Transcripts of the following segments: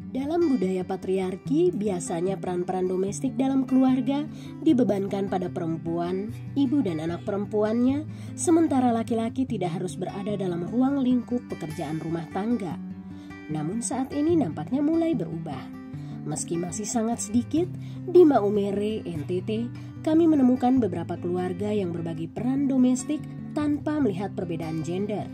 Dalam budaya patriarki, biasanya peran-peran domestik dalam keluarga dibebankan pada perempuan, ibu dan anak perempuannya, sementara laki-laki tidak harus berada dalam ruang lingkup pekerjaan rumah tangga. Namun saat ini nampaknya mulai berubah. Meski masih sangat sedikit, di Maumere, NTT, kami menemukan beberapa keluarga yang berbagi peran domestik tanpa melihat perbedaan gender.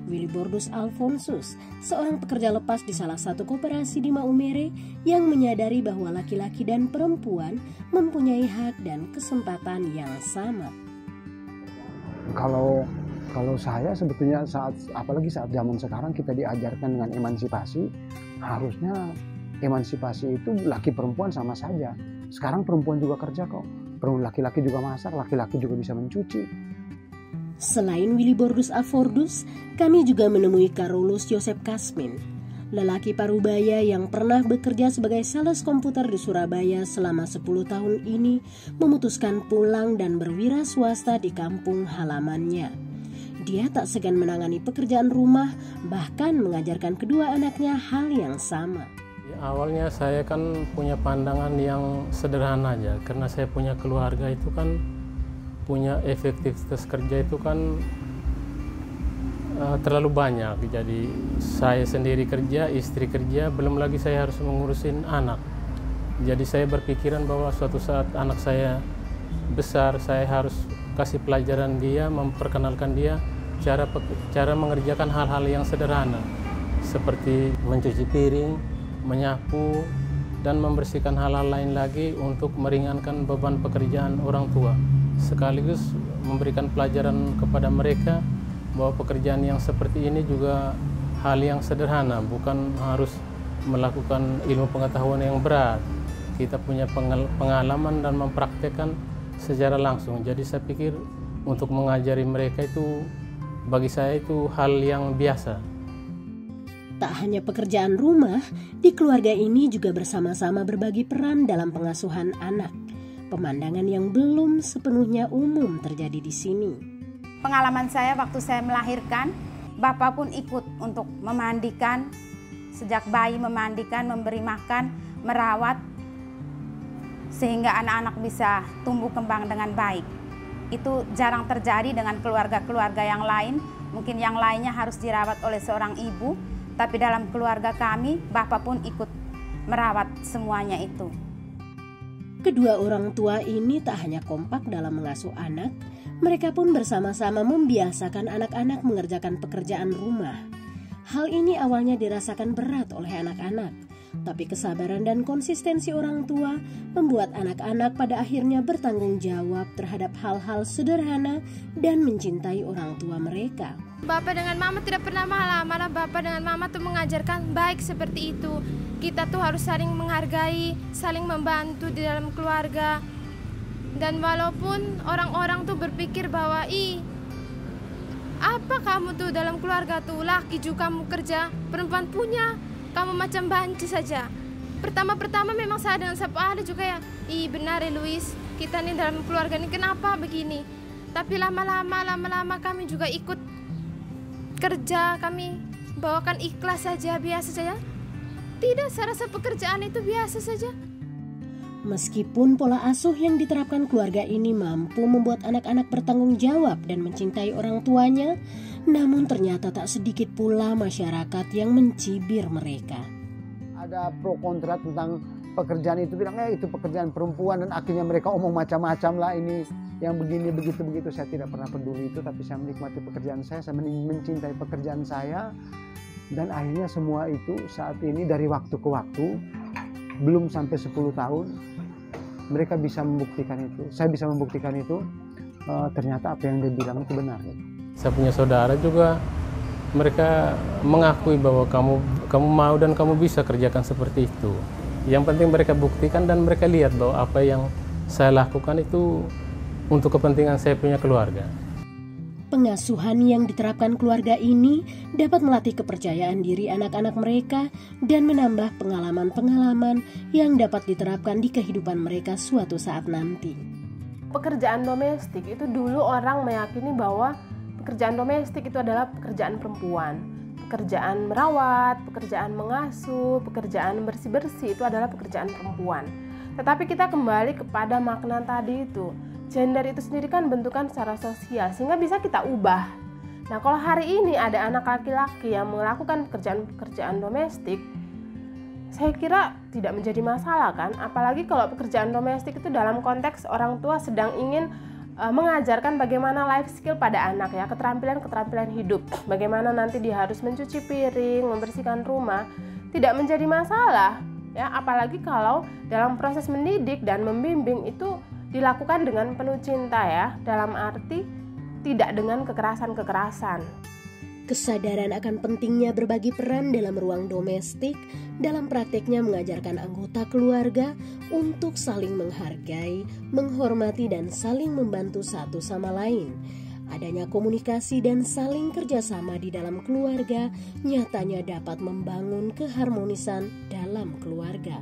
Willibortus Alfonsus, seorang pekerja lepas di salah satu koperasi di Maumere yang menyadari bahwa laki-laki dan perempuan mempunyai hak dan kesempatan yang sama. Kalau saya sebetulnya apalagi saat zaman sekarang kita diajarkan dengan emansipasi, harusnya emansipasi itu laki perempuan sama saja. Sekarang perempuan juga kerja kok, laki-laki juga masak, laki-laki juga bisa mencuci. Selain Willibortus Alfonsus, kami juga menemui Carolus Joseph Kasmin, lelaki parubaya yang pernah bekerja sebagai sales komputer di Surabaya selama 10 tahun ini, memutuskan pulang dan berwira swasta di kampung halamannya. Dia tak segan menangani pekerjaan rumah, bahkan mengajarkan kedua anaknya hal yang sama. Awalnya saya kan punya pandangan yang sederhana aja, karena saya punya keluarga itu kan punya efektivitas kerja itu kan terlalu banyak. Jadi saya sendiri kerja, istri kerja, belum lagi saya harus mengurusin anak. Jadi saya berpikiran bahwa suatu saat anak saya besar, saya harus kasih pelajaran dia, memperkenalkan dia cara mengerjakan hal-hal yang sederhana seperti mencuci piring, menyapu, dan membersihkan hal-hal lain lagi untuk meringankan beban pekerjaan orang tua. Sekaligus memberikan pelajaran kepada mereka bahwa pekerjaan yang seperti ini juga hal yang sederhana, bukan harus melakukan ilmu pengetahuan yang berat. Kita punya pengalaman dan mempraktekkan secara langsung. Jadi saya pikir untuk mengajari mereka itu bagi saya itu hal yang biasa. Tak hanya pekerjaan rumah, di keluarga ini juga bersama-sama berbagi peran dalam pengasuhan anak. Pemandangan yang belum sepenuhnya umum terjadi di sini. Pengalaman saya waktu saya melahirkan, bapak pun ikut untuk memandikan, sejak bayi memandikan, memberi makan, merawat, sehingga anak-anak bisa tumbuh kembang dengan baik. Itu jarang terjadi dengan keluarga-keluarga yang lain, mungkin yang lainnya harus dirawat oleh seorang ibu, tapi dalam keluarga kami, bapak pun ikut merawat semuanya itu. Kedua orang tua ini tak hanya kompak dalam mengasuh anak, mereka pun bersama-sama membiasakan anak-anak mengerjakan pekerjaan rumah. Hal ini awalnya dirasakan berat oleh anak-anak, tapi kesabaran dan konsistensi orang tua membuat anak-anak pada akhirnya bertanggung jawab terhadap hal-hal sederhana dan mencintai orang tua mereka. Bapak dengan mama tidak pernah marah, malah bapak dengan mama tuh mengajarkan baik seperti itu. Kita tuh harus saling menghargai, saling membantu di dalam keluarga. Dan walaupun orang-orang tuh berpikir bahwa apa kamu tuh dalam keluarga tuh, laki juga kamu kerja, perempuan punya, kamu macam banci saja. Pertama-pertama memang saya dengan siapa ada juga ya, benar ya Luis, kita nih dalam keluarga ini kenapa begini. Tapi lama-lama kami juga ikut kerja, kami bawakan ikhlas saja, biasa saja. Tidak, saya rasa pekerjaan itu biasa saja. Meskipun pola asuh yang diterapkan keluarga ini mampu membuat anak-anak bertanggung jawab dan mencintai orang tuanya, namun ternyata tak sedikit pula masyarakat yang mencibir mereka. Ada pro kontra tentang pekerjaan itu, bilangnya itu pekerjaan perempuan, dan akhirnya mereka omong macam-macam lah, ini yang begini begitu. Saya tidak pernah peduli itu, tapi saya menikmati pekerjaan saya mencintai pekerjaan saya. Dan akhirnya semua itu saat ini dari waktu ke waktu, belum sampai 10 tahun, mereka bisa membuktikan itu. Saya bisa membuktikan itu, ternyata apa yang dia bilang itu benar. Saya punya saudara juga, mereka mengakui bahwa kamu mau dan kamu bisa kerjakan seperti itu. Yang penting mereka buktikan dan mereka lihat bahwa apa yang saya lakukan itu untuk kepentingan saya punya keluarga. Pengasuhan yang diterapkan keluarga ini dapat melatih kepercayaan diri anak-anak mereka dan menambah pengalaman-pengalaman yang dapat diterapkan di kehidupan mereka suatu saat nanti. Pekerjaan domestik itu dulu orang meyakini bahwa pekerjaan domestik itu adalah pekerjaan perempuan. pekerjaan merawat, pekerjaan mengasuh, pekerjaan bersih-bersih itu adalah pekerjaan perempuan. Tetapi kita kembali kepada makna tadi itu. Gender itu sendiri kan bentukan secara sosial sehingga bisa kita ubah. Nah, kalau hari ini ada anak laki-laki yang melakukan pekerjaan domestik, saya kira tidak menjadi masalah kan? Apalagi kalau pekerjaan domestik itu dalam konteks orang tua sedang ingin mengajarkan bagaimana life skill pada anak ya, keterampilan hidup. Bagaimana nanti dia harus mencuci piring, membersihkan rumah, tidak menjadi masalah ya, apalagi kalau dalam proses mendidik dan membimbing itu dilakukan dengan penuh cinta ya, dalam arti tidak dengan kekerasan-kekerasan. Kesadaran akan pentingnya berbagi peran dalam ruang domestik dalam prakteknya mengajarkan anggota keluarga untuk saling menghargai, menghormati dan saling membantu satu sama lain. Adanya komunikasi dan saling kerjasama di dalam keluarga nyatanya dapat membangun keharmonisan dalam keluarga.